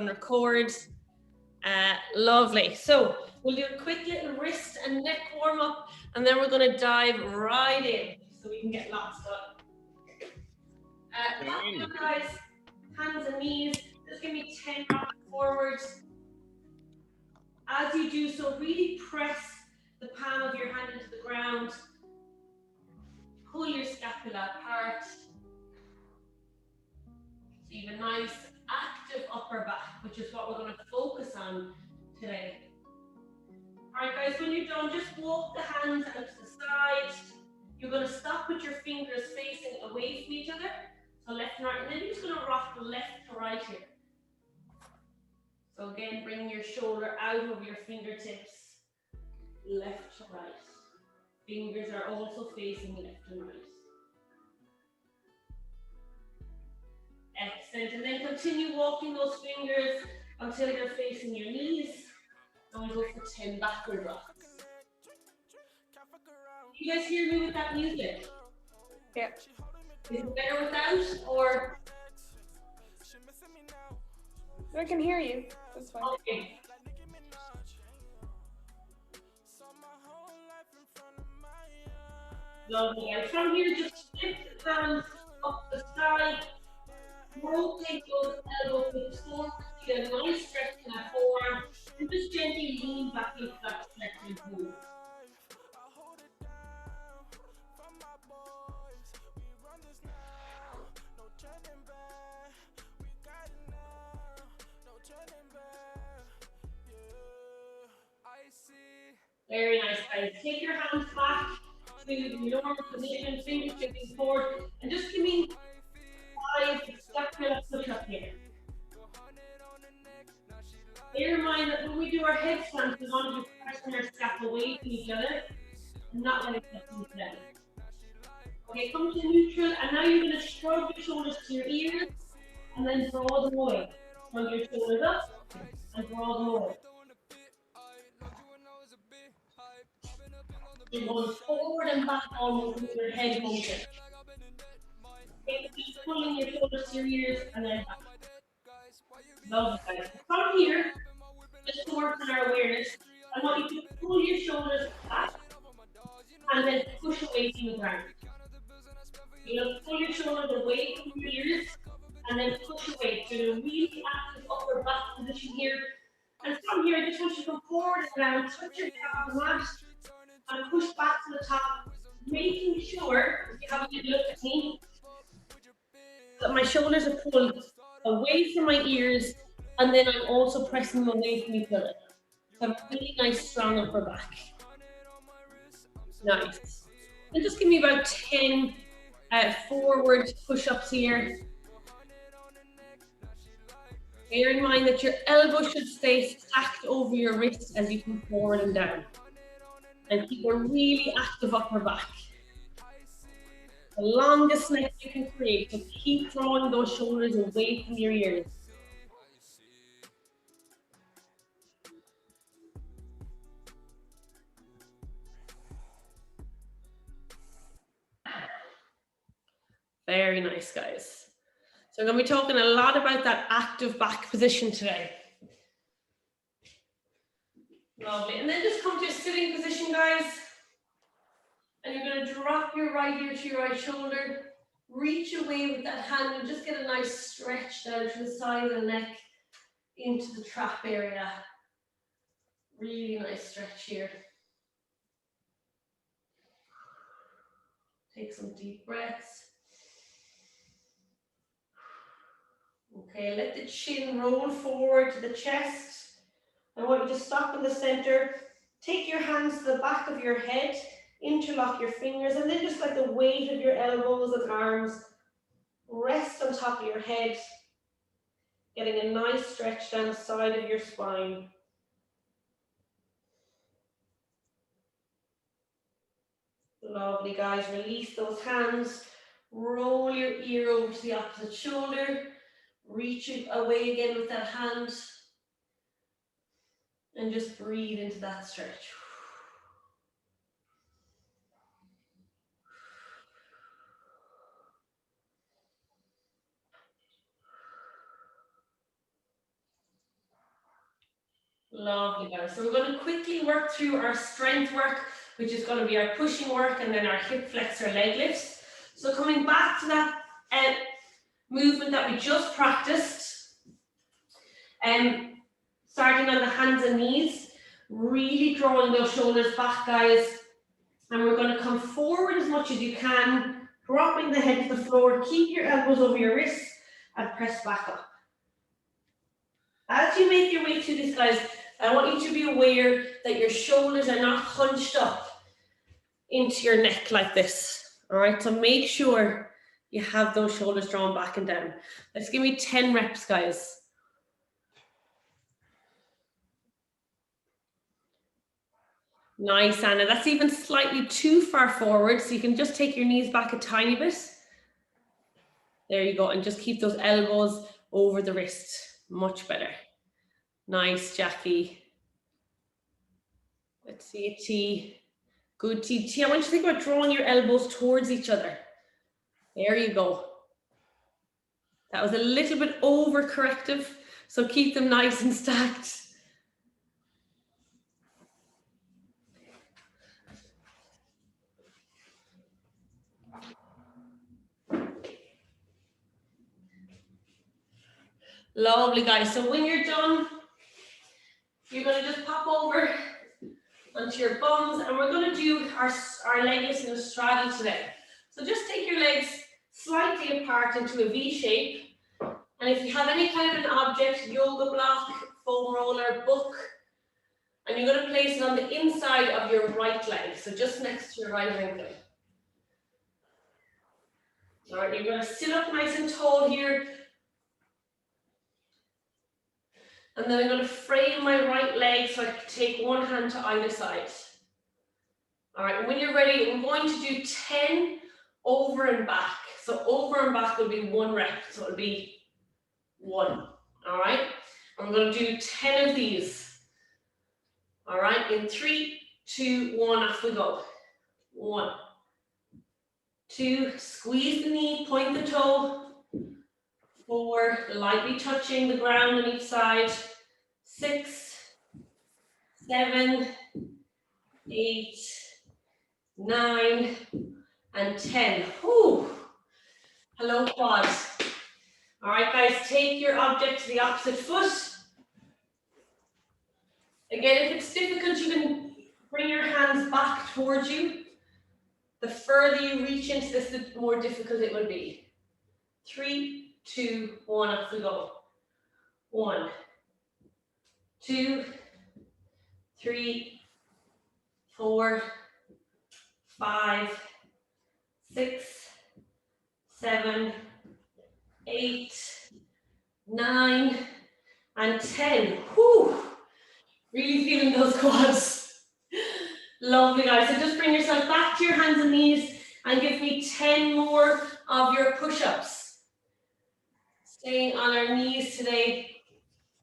on record. Lovely. So we'll do a quick little wrist and neck warm up, and then we're going to dive right in so we can get lots done. Guys, hands and knees. Just give me 10 rocks forwards. As you do so, really press the palm of your hand into the ground. Pull your scapula apart. So you have a nice active upper back, which is what we're going to focus on today. All right, guys, when you're done, just walk the hands out to the side. You're going to stop with your fingers facing away from each other. So left and right, and then you're just going to rock left to right here. So again, bring your shoulder out over your fingertips, left to right. Fingers are also facing left and right. Excellent, and then continue walking those fingers until you're facing your knees. And we'll go for 10 backward rocks. You guys hear me with that music? Yeah. Is it better without, or? I can hear you. That's fine. Okay. Lovely. And from here, just flip the hands up the side. Rotate those elbows with the forward. Get a nice stretch in that forearm. And just gently lean back into that stretching move. Very nice, guys. Take your hands back to the normal position, fingers shifting forward, and just give me 5 scapula push-up here. Bear in mind that when we do our headstands, we want to be pressing our scapula away from each other and not letting it move down. Okay, come to neutral, and now you're going to shrug your shoulders to your ears and then draw them away. Shrug your shoulders up and draw them away. You're going forward and back almost with your head motion. Okay, keep pulling your shoulders to your ears and then back. Love it, guys. From here, just to work on our awareness, I want you to pull your shoulders back and then push away from the ground. You're going to pull your shoulders away from your ears and then push away. So you're really active upper back position here. And from here, I just want you to come forward and down, touch your top of the mat, and push back to the top, making sure, if you have a good look at me, that my shoulders are pulled away from my ears, and then I'm also pressing them away from each other. So I have a really nice, strong upper back. Nice. And just give me about 10 forward push-ups here. Bear in mind that your elbow should stay stacked over your wrist as you come forward and down. And keep a really active upper back. The longest neck you can create, so keep drawing those shoulders away from your ears. Very nice, guys. So I'm going to be talking a lot about that active back position today. Lovely. And then just come to a sitting position, guys. And you're going to drop your right ear to your right shoulder. Reach away with that hand and just get a nice stretch down to the side of the neck into the trap area. Really nice stretch here. Take some deep breaths. Okay, let the chin roll forward to the chest. I want you to stop in the center. Take your hands to the back of your head, interlock your fingers, and then just let the weight of your elbows and arms rest on top of your head, getting a nice stretch down the side of your spine. Lovely, guys. Release those hands. Roll your ear over to the opposite shoulder. Reach away again with that hand. And just breathe into that stretch. Lovely, guys. So we're going to quickly work through our strength work, which is going to be our pushing work and then our hip flexor leg lifts. So coming back to that movement that we just practiced, starting on the hands and knees, really drawing those shoulders back, guys. And we're going to come forward as much as you can, dropping the head to the floor, keep your elbows over your wrists, and press back up. As you make your way through this, guys, I want you to be aware that your shoulders are not hunched up into your neck like this. All right, so make sure you have those shoulders drawn back and down. Let's give me 10 reps, guys. Nice, Anna. That's even slightly too far forward, so you can just take your knees back a tiny bit. There you go, and just keep those elbows over the wrist. Much better. Nice, Jackie. Let's see a T. Good T. T, I want you to think about drawing your elbows towards each other. There you go. That was a little bit overcorrective, so keep them nice and stacked. Lovely, guys. So when you're done, you're going to just pop over onto your bums, and we're going to do our leg lifts in a straddle today. So just take your legs slightly apart into a V shape. And if you have any kind of an object, yoga block, foam roller, book, and you're going to place it on the inside of your right leg, so just next to your right ankle. All right, you're going to sit up nice and tall here. And then I'm going to frame my right leg so I can take one hand to either side. All right, when you're ready, I'm going to do 10 over and back. So over and back will be 1 rep, so it'll be 1. All right, and we're going to do 10 of these. All right, in 3, 2, 1, off we go. 1, 2, squeeze the knee, point the toe. 4, lightly touching the ground on each side. 6, 7, 8, 9, and 10. Whew. Hello, quads. All right, guys, take your object to the opposite foot. Again, if it's difficult, you can bring your hands back towards you. The further you reach into this, the more difficult it will be. 3, 2, 1, off we go. 1, 2, 3, 4, 5, 6, 7, 8, 9, and 10. Whew. Really feeling those quads. Lovely, guys. So just bring yourself back to your hands and knees and give me 10 more of your push-ups. Staying on our knees today.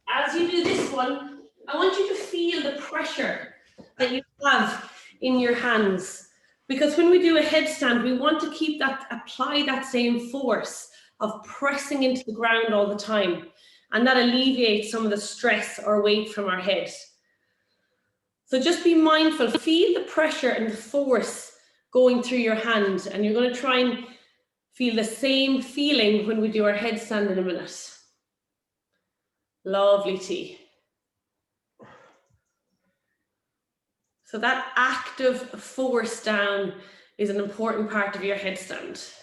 As you do this one, I want you to feel the pressure that you have in your hands. Because when we do a headstand, we want to keep that, apply that same force of pressing into the ground all the time. And that alleviates some of the stress or weight from our head. So just be mindful, feel the pressure and the force going through your hand. And you're going to try and feel the same feeling when we do our headstand in a minute. Lovely, T. So that active force down is an important part of your headstand.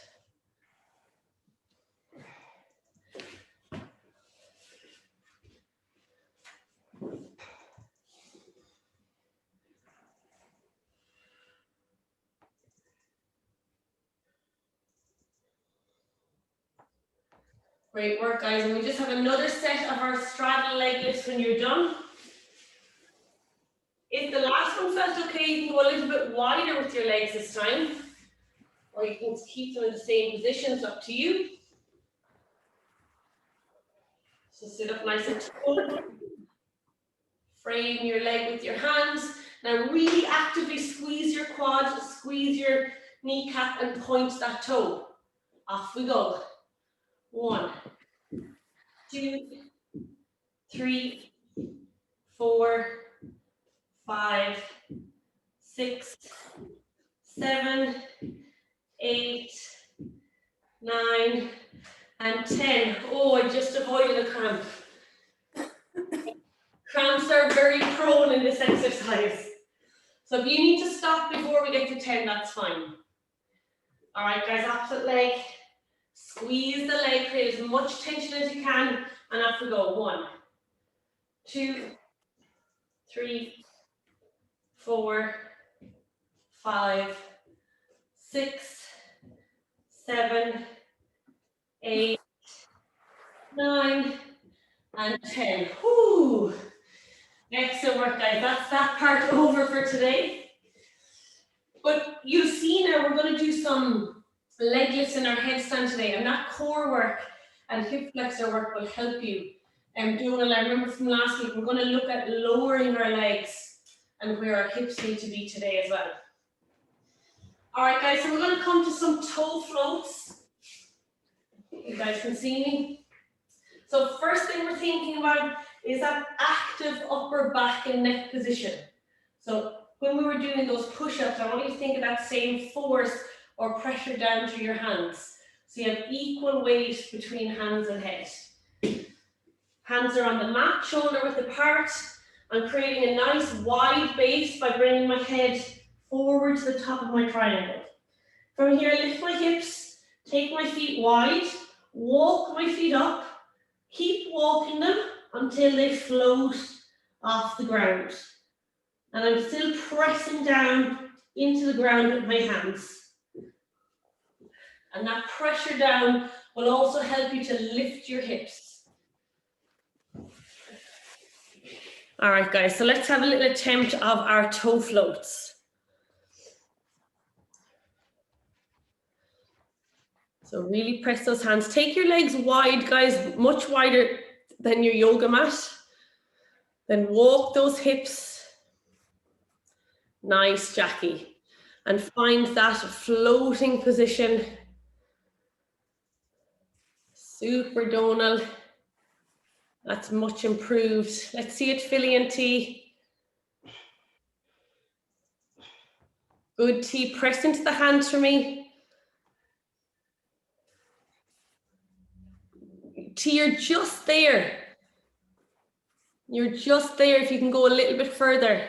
Great work, guys. And we just have another set of our straddle leg lifts when you're done. If the last one felt okay, you can go a little bit wider with your legs this time. Or you can keep them in the same position, it's up to you. So sit up nice and tall. Frame your leg with your hands. Now really actively squeeze your quad, squeeze your kneecap and point that toe. Off we go. 1, 2, 3, 4, 5, 6, 7, 8, 9, and 10. Oh, I just avoided a cramp. Cramps are very prone in this exercise. So if you need to stop before we get to 10, that's fine. All right, guys, opposite leg. Squeeze the leg, create as much tension as you can, and off we go. 1, 2, 3, 4, 5, 6, 7, 8, 9, and 10. Whoo! Excellent work, guys. That's that part over for today. But you see now we're going to do some leg lifts in our headstand today, and that core work and hip flexor work will help you. Donal, I remember from last week, we're going to look at lowering our legs and where our hips need to be today as well. All right, guys, so we're going to come to some toe floats. You guys can see me. So first thing we're thinking about is that active upper back and neck position. So when we were doing those push-ups, I want you to think of that same force or pressure down through your hands. So you have equal weight between hands and head. Hands are on the mat, shoulder width apart. I'm creating a nice wide base by bringing my head forward to the top of my triangle. From here, lift my hips, take my feet wide, walk my feet up, keep walking them until they float off the ground. And I'm still pressing down into the ground with my hands. And that pressure down will also help you to lift your hips. All right, guys, so let's have a little attempt of our toe floats. So really press those hands. Take your legs wide, guys, much wider than your yoga mat. Then walk those hips. Nice, Jackie. And find that floating position. Super, Donal. That's much improved. Let's see it, Philly and T. Good, T. Press into the hands for me. T, you're just there. You're just there if you can go a little bit further.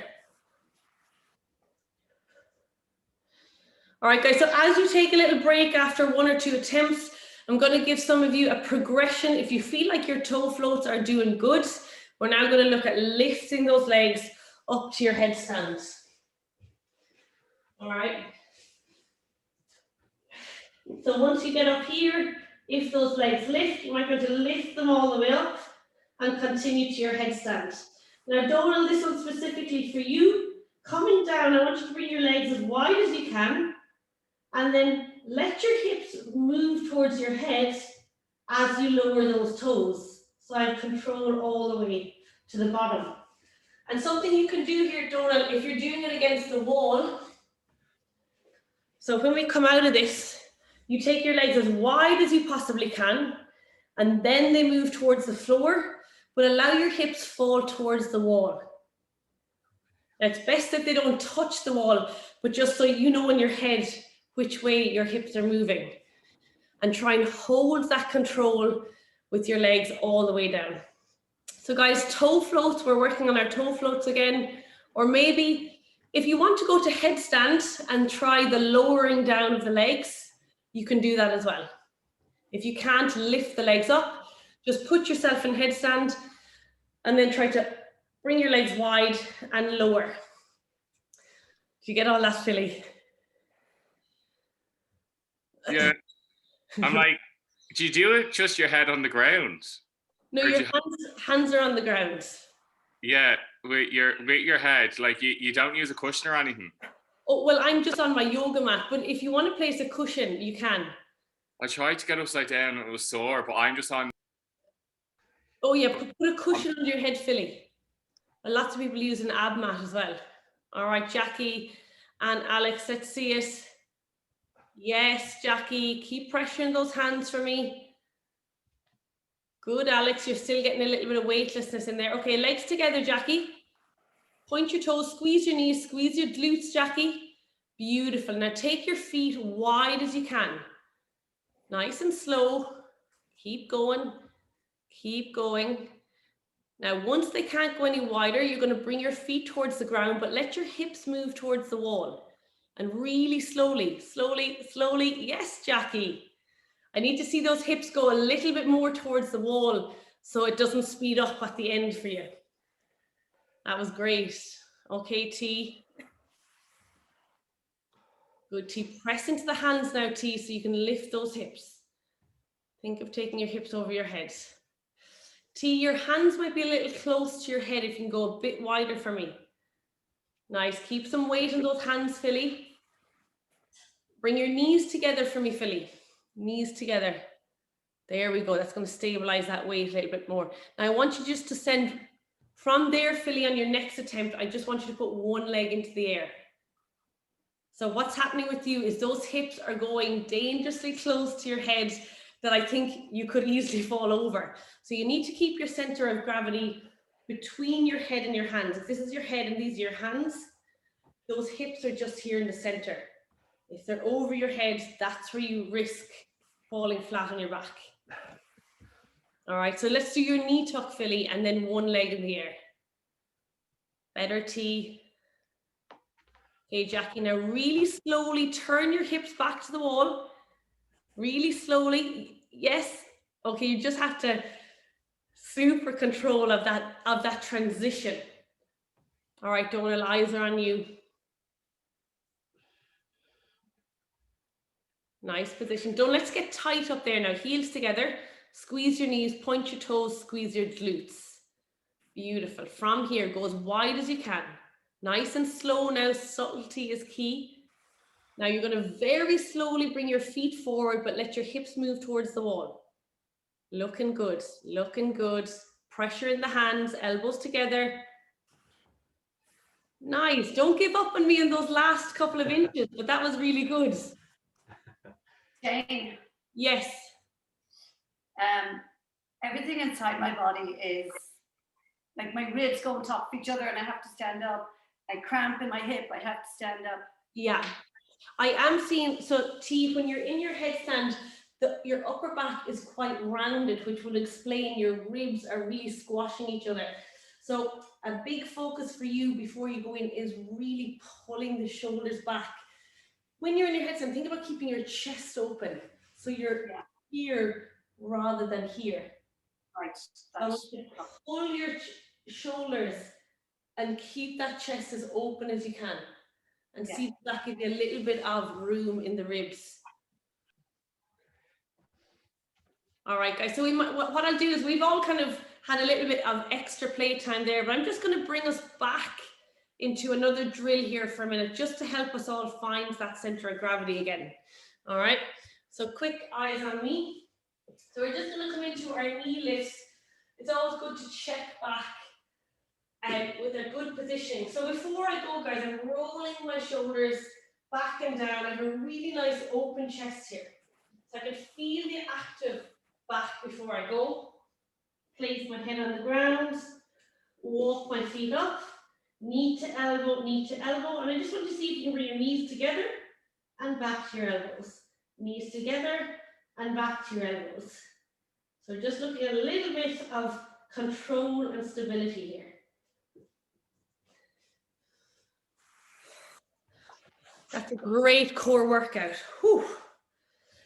All right, guys, so as you take a little break after 1 or 2 attempts, I'm going to give some of you a progression. If you feel like your toe floats are doing good, we're now going to look at lifting those legs up to your headstands. All right. So once you get up here, if those legs lift, you might want to lift them all the way up and continue to your headstand. Now, Donal, this one's specifically for you. Coming down, I want you to bring your legs as wide as you can, and then let your hips move towards your head as you lower those toes. So I have control all the way to the bottom. And something you can do here, Donal, if you're doing it against the wall, so when we come out of this, you take your legs as wide as you possibly can, and then they move towards the floor, but allow your hips fall towards the wall. Now, it's best that they don't touch the wall, but just so you know in your head which way your hips are moving. And try and hold that control with your legs all the way down. So guys, toe floats, we're working on our toe floats again. Or maybe if you want to go to headstand and try the lowering down of the legs, you can do that as well. If you can't lift the legs up, just put yourself in headstand and then try to bring your legs wide and lower. Do you get all that, Philly? Yeah. I'm like, do you do it just your head on the ground? No, your hands are on the ground. Yeah, with your head, like you don't use a cushion or anything. Oh, well, I'm just on my yoga mat, but if you want to place a cushion, you can. I tried to get upside down and it was sore, but I'm just on. Oh yeah, put a cushion under your head, Philly. And lots of people use an ab mat as well. All right, Jackie and Alex, let's see it. Yes, Jackie, keep pressuring those hands for me. Good, Alex, you're still getting a little bit of weightlessness in there. Okay, legs together, Jackie. Point your toes, squeeze your knees, squeeze your glutes, Jackie. Beautiful. Now take your feet wide as you can. Nice and slow. Keep going. Keep going. Now, once they can't go any wider, you're going to bring your feet towards the ground, but let your hips move towards the wall. And really slowly, slowly, slowly. Yes, Jackie. I need to see those hips go a little bit more towards the wall so it doesn't speed up at the end for you. That was great. Okay, T. Good, T. Press into the hands now, T, so you can lift those hips. Think of taking your hips over your head. T, your hands might be a little close to your head if you can go a bit wider for me. Nice. Keep some weight in those hands, Philly. Bring your knees together for me, Philly. Knees together. There we go. That's going to stabilize that weight a little bit more. Now I want you just to send from there, Philly, on your next attempt. I just want you to put one leg into the air. So what's happening with you is those hips are going dangerously close to your head that I think you could easily fall over. So you need to keep your center of gravity between your head and your hands. If this is your head and these are your hands, those hips are just here in the center. If they're over your head, that's where you risk falling flat on your back. All right, so let's do your knee tuck, Philly, and then one leg in the air. Better, T. Okay, Jackie, now really slowly turn your hips back to the wall. Really slowly. Yes. Okay, you just have to super control of that transition. All right, Donal, eyes are on you. Nice position. Don't let's get tight up there now. Heels together. Squeeze your knees, point your toes, squeeze your glutes. Beautiful. From here, go as wide as you can. Nice and slow now. Subtlety is key. Now you're going to very slowly bring your feet forward, but let your hips move towards the wall. Looking good. Looking good. Pressure in the hands, elbows together. Nice. Don't give up on me in those last couple of inches, but that was really good. Jane. Yes. Everything inside my body is like my ribs go on top of each other and I have to stand up. I cramp in my hip, I have to stand up. Yeah. I am seeing, so T, when you're in your headstand, your upper back is quite rounded, which will explain your ribs are really squashing each other. So a big focus for you before you go in is really pulling the shoulders back. When you're in your headstand, think about keeping your chest open. So you're here rather than here. Right. Pull your shoulders and keep that chest as open as you can. And see if that gives you a little bit of room in the ribs. All right, guys. So what I'll do is we've all kind of had a little bit of extra play time there, but I'm just going to bring us back into another drill here for a minute, just to help us all find that center of gravity again. All right. So quick eyes on me. So we're just going to come into our knee lifts. It's always good to check back with a good positioning. So before I go, guys, I'm rolling my shoulders back and down. I have a really nice open chest here. So I can feel the active back before I go. Place my head on the ground. Walk my feet up. Knee to elbow, knee to elbow. And I just want to see if you can bring your knees together and back to your elbows. Knees together and back to your elbows. So just looking at a little bit of control and stability here. That's a great core workout. Whew.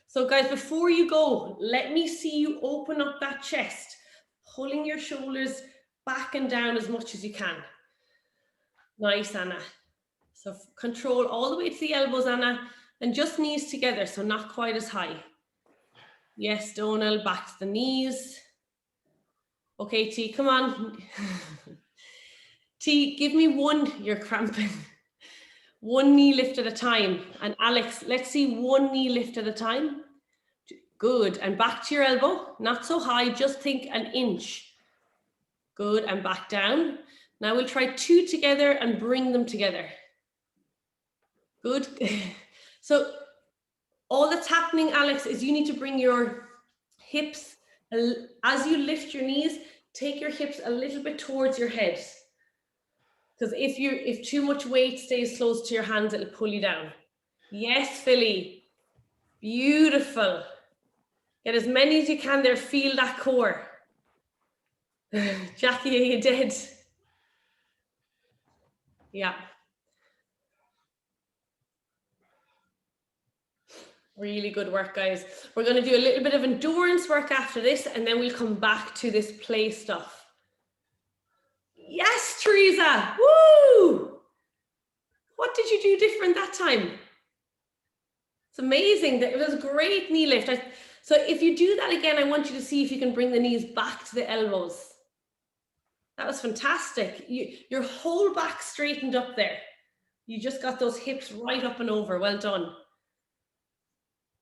So guys, before you go, let me see you open up that chest, pulling your shoulders back and down as much as you can. Nice, Anna. So control all the way to the elbows, Anna, and just knees together, so not quite as high. Yes, Donal, back to the knees. Okay, T, come on. T, give me one, you're cramping. One knee lift at a time. And Alex, let's see one knee lift at a time. Good, and back to your elbow, not so high, just think an inch. Good, and back down. Now we'll try two together and bring them together. Good. So all that's happening, Alex, is you need to bring your hips As you lift your knees, take your hips a little bit towards your head. Because if too much weight stays close to your hands, it'll pull you down. Yes, Philly. Beautiful. Get as many as you can there. Feel that core. Jackie, are you dead? Yeah. Really good work, guys. We're going to do a little bit of endurance work after this, and then we'll come back to this play stuff. Yes, Teresa. Woo! What did you do different that time? It's amazing. It was a great knee lift. So if you do that again, I want you to see if you can bring the knees back to the elbows. That was fantastic. Your whole back straightened up there. You just got those hips right up and over. Well done.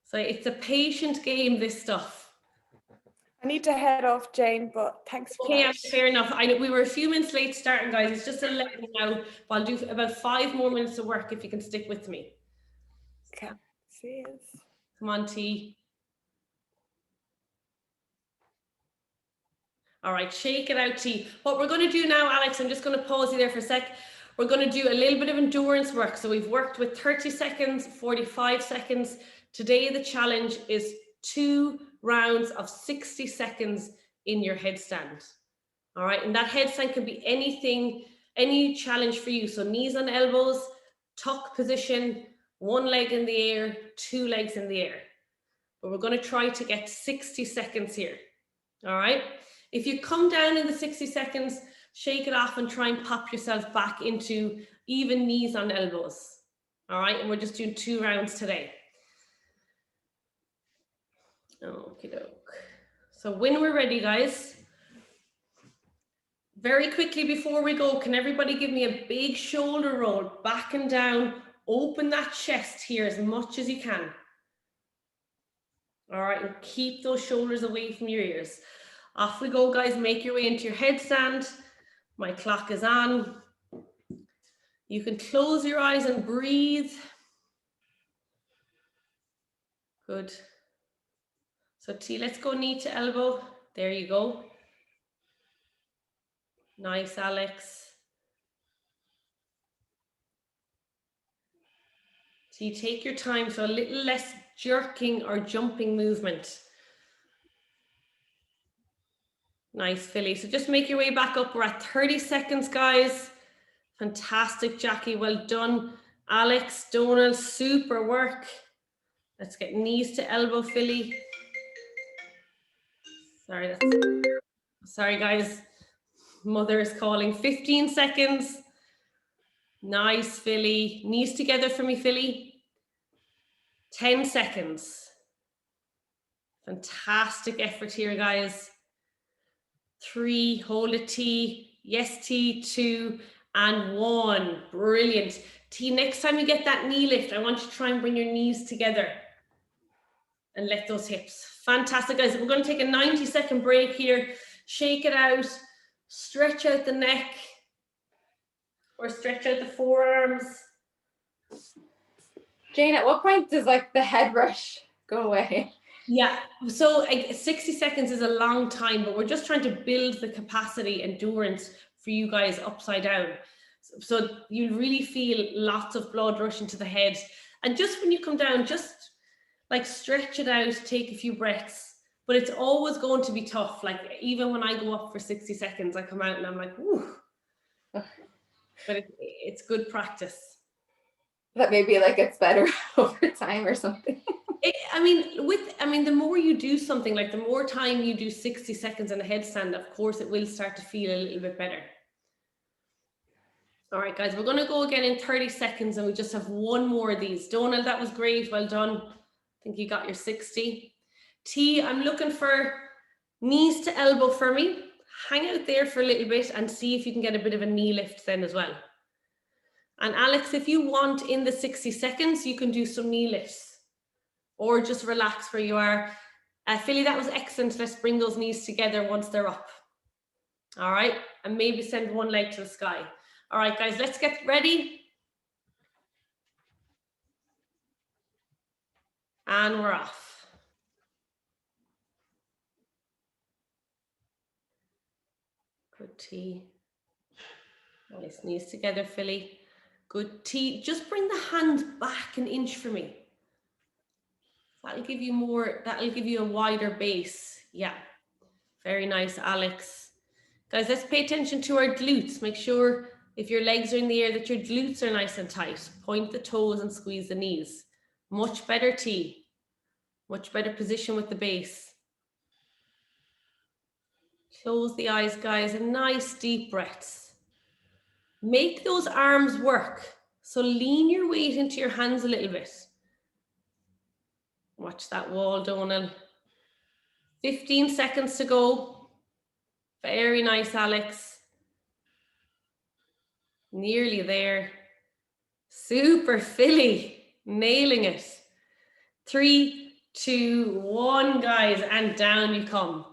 So it's a patient game, this stuff. I need to head off, Jane, but thanks for that. Fair enough. We were a few minutes late starting, guys. It's just 11 now, but I'll do about 5 more minutes of work if you can stick with me. Okay. See you. Come on, T. All right, shake it out, T. What we're going to do now, Alex, I'm just going to pause you there for a sec. We're going to do a little bit of endurance work. So we've worked with 30 seconds, 45 seconds. Today, the challenge is 2 rounds of 60 seconds in your headstand. All right, and that headstand can be anything, any challenge for you. So knees on elbows, tuck position, 1 leg in the air, 2 legs in the air. But we're going to try to get 60 seconds here. All right. If you come down in the 60 seconds, shake it off and try and pop yourself back into even knees on elbows. All right. And we're just doing 2 rounds today. Okie doke. So when we're ready, guys, very quickly before we go, can everybody give me a big shoulder roll back and down? Open that chest here as much as you can. All right. And keep those shoulders away from your ears. Off we go, guys. Make your way into your headstand. My clock is on. You can close your eyes and breathe. Good. So T, let's go knee to elbow. There you go. Nice, Alex. T, take your time. So a little less jerking or jumping movement. Nice, Philly. So just make your way back up. We're at 30 seconds, guys. Fantastic, Jackie. Well done. Alex, Donald, super work. Let's get knees to elbow, Philly. Sorry, guys. Mother is calling. 15 seconds. Nice, Philly. Knees together for me, Philly. 10 seconds. Fantastic effort here, guys. 3, hold it, T. Yes, T, 2, and 1. Brilliant. T, next time you get that knee lift, I want you to try and bring your knees together and let those hips. Fantastic, guys. We're going to take a 90-second break here. Shake it out. Stretch out the neck or stretch out the forearms. Jane, at what point does like the head rush go away? Yeah, so 60 seconds is a long time, but we're just trying to build the capacity, endurance for you guys upside down. So you really feel lots of blood rushing to the head. And just when you come down, just like stretch it out, take a few breaths, but it's always going to be tough. Like even when I go up for 60 seconds, I come out and I'm like, whew. But it's good practice. That maybe like it's better over time or something. The more you do something, like the more time you do 60 seconds in a headstand, of course, it will start to feel a little bit better. All right, guys, we're going to go again in 30 seconds and we just have 1 more of these. Donald, that was great. Well done. I think you got your 60. T, I'm looking for knees to elbow for me. Hang out there for a little bit and see if you can get a bit of a knee lift then as well. And Alex, if you want in the 60 seconds, you can do some knee lifts or just relax where you are. Philly, that was excellent. Let's bring those knees together once they're up. All right, and maybe send 1 leg to the sky. All right, guys, let's get ready. And we're off. Good T. Nice knees together, Philly. Good T. Just bring the hands back an inch for me. That'll give you more, that'll give you a wider base. Yeah. Very nice, Alex. Guys, let's pay attention to our glutes. Make sure if your legs are in the air that your glutes are nice and tight. Point the toes and squeeze the knees. Much better T. Much better position with the base. Close the eyes, guys, and nice deep breaths. Make those arms work. So lean your weight into your hands a little bit. Watch that wall, Donal. 15 seconds to go. Very nice, Alex. Nearly there. Super, Philly. Nailing it. 3, 2, 1, guys, and down you come.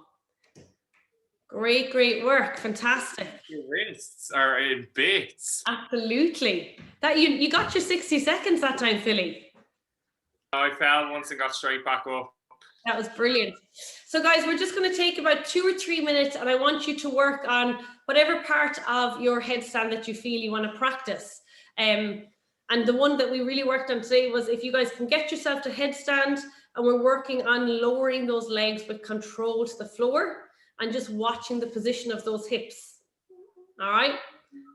Great, great work. Fantastic. Your wrists are in bits. Absolutely. That you got your 60 seconds that time, Philly. I fell once and got straight back up. That was brilliant. So guys, we're just going to take about 2 or 3 minutes and I want you to work on whatever part of your headstand that you feel you want to practice. And the one that we really worked on today was if you guys can get yourself to headstand, and we're working on lowering those legs with control to the floor and just watching the position of those hips. All right.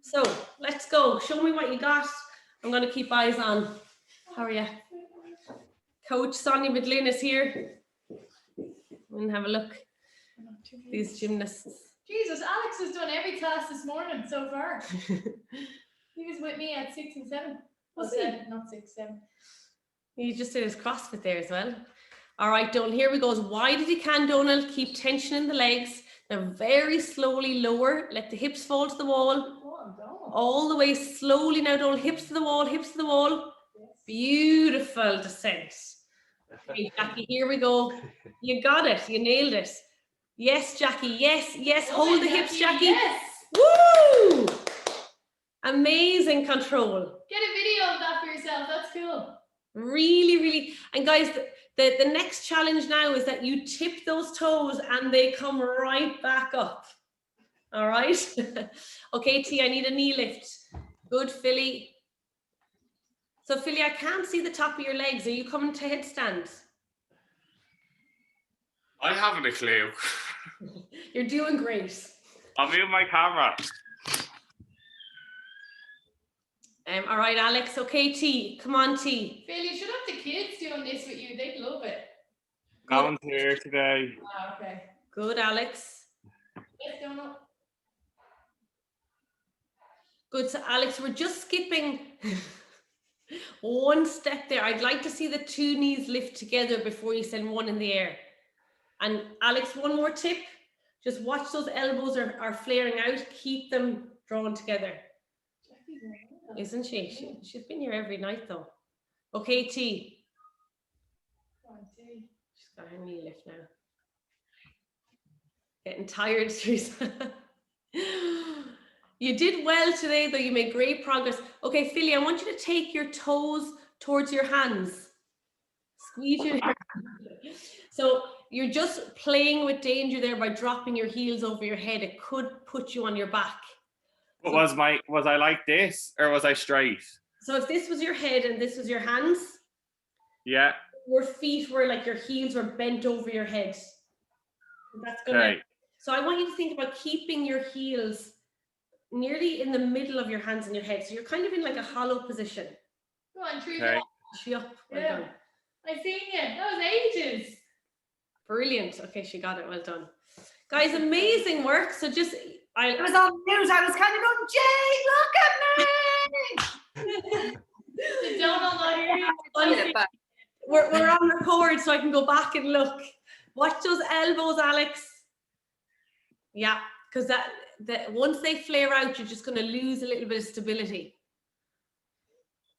So let's go. Show me what you got. I'm going to keep eyes on. How are you? Coach Sonia Midlin is here. And have a look. These gymnasts. Jesus, Alex has done every class this morning so far. He was with me at 6 and 7. Was Oh, he? 7, not 6, 7. He just did his CrossFit there as well. All right, Donal, here we go. As wide as you can, Donal. Keep tension in the legs. Now very slowly lower. Let the hips fall to the wall. Oh, no. All the way slowly now, Donal. Hips to the wall, hips to the wall. Yes. Beautiful descent. Okay, Jackie, here we go. You got it. You nailed it. Yes, Jackie. Yes, yes. Well Hold the done, hips, Jackie. Jackie. Yes. Woo! Amazing control. Get a video of that for yourself. That's cool. Really, really. And guys, the next challenge now is that you tip those toes and they come right back up. All right. Okay, T, I need a knee lift. Good, Philly. So, Philly, I can't see the top of your legs. Are you coming to headstand? I haven't a clue. You're doing great. I'll move my camera. All right, Alex. Okay, T. Come on, T. Phil, you should have the kids doing this with you. They'd love it. No one's here today. Ah, okay. Good, Alex. Yes, Donal. Good. So, Alex, we're just skipping one step there. I'd like to see the 2 knees lift together before you send one in the air. And Alex, one more tip. Just watch those elbows are flaring out. Keep them drawn together. Isn't she? She's been here every night though. Okay, T. Come on, T. She's got her knee lift now. Getting tired, Teresa. You did well today though. You made great progress. Okay, Philly, I want you to take your toes towards your hands. Squeeze your So you're just playing with danger there by dropping your heels over your head. It could put you on your back. But was I like this or was I straight? So if this was your head and this was your hands, Yeah. your feet were like your heels were bent over your head. That's gonna. Okay. So I want you to think about keeping your heels nearly in the middle of your hands and your head. So you're kind of in like a hollow position. Go on, Tree. Okay. She up. Well Yeah. done. I seen you. That was ages. Brilliant. Okay, she got it. Well done. Guys, amazing work. So just It was on the news. I was kind of going, Jane, look at me. The Donal not here. honestly, we're on record so I can go back and look. Watch those elbows, Alex. Yeah, because that once they flare out, you're just going to lose a little bit of stability.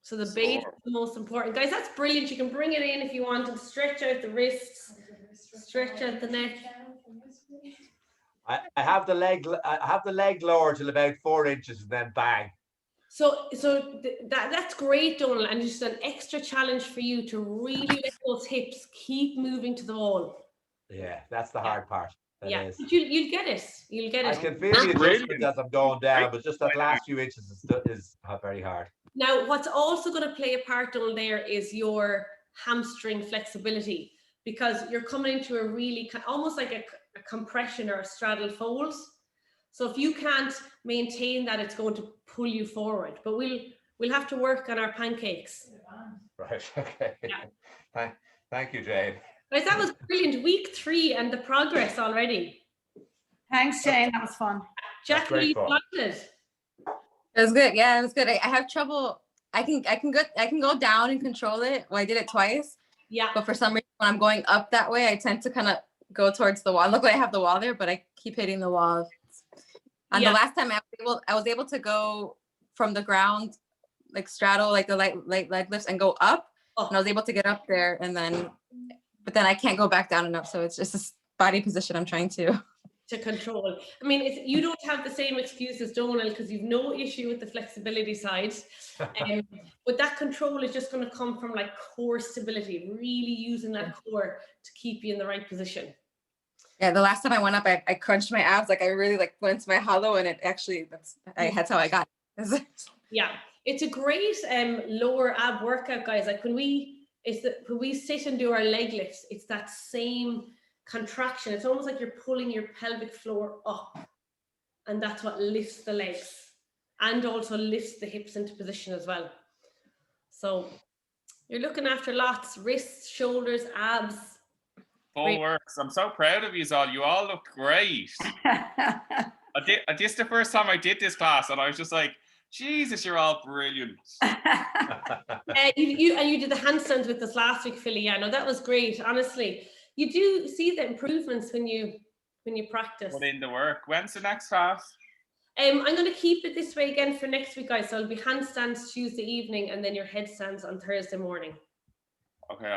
So the base is the most important. Guys, that's brilliant. You can bring it in if you want and stretch out the wrists, stretch out the neck. I have the leg lower till about 4 inches and then bang. So that's great, Donal, and just an extra challenge for you to really let those hips keep moving to the wall. Yeah, that's the hard part. Yeah, is. but you'll get it. You'll get I it. can feel the Brilliant. adjustment as I'm going down, but just that last few inches is very hard. Now, what's also going to play a part on there is your hamstring flexibility, because you're coming into a really almost like a compression or a straddle fold. So if you can't maintain that, it's going to pull you forward. But we'll have to work on our pancakes. Right. Okay. Yeah. Thank you, Jane. Guys, that was brilliant. Week 3 and the progress already. Thanks, Jane. That was fun. Jackie, great you fun. liked it? It was good. Yeah, it was good. I have trouble. I can go down and control it. Well, I did it twice, Yeah. but for some reason, when I'm going up that way, I tend to kind of go towards the wall. Luckily, I have the wall there, but I keep hitting the wall. And Yeah. the last time I was able to go from the ground, like straddle, like the leg lifts, and go up. Oh. And I was able to get up there, but then I can't go back down and up. So it's just this body position I'm trying to control. I mean, you don't have the same excuse as Donal, because you've no issue with the flexibility side. But that control is just going to come from like core stability, really using that core to keep you in the right position. Yeah, the last time I went up, I crunched my abs. Like I really went into my hollow, and it actually that's how I got it. Yeah, it's a great lower ab workout, guys. Like when we sit and do our leg lifts, it's that same contraction. It's almost like you're pulling your pelvic floor up, and that's what lifts the legs and also lifts the hips into position as well. So you're looking after lots: wrists, shoulders, abs. Full works. I'm so proud of you all. You all look great. This is the first time I did this class, and I was just like, Jesus, you're all brilliant. You did the handstands with us last week, Philly. Yeah, no, that was great. Honestly, you do see the improvements when you practice. Put in the work. When's the next class? I'm going to keep it this way again for next week, guys. So it'll be handstands Tuesday evening, and then your headstands on Thursday morning. Okay.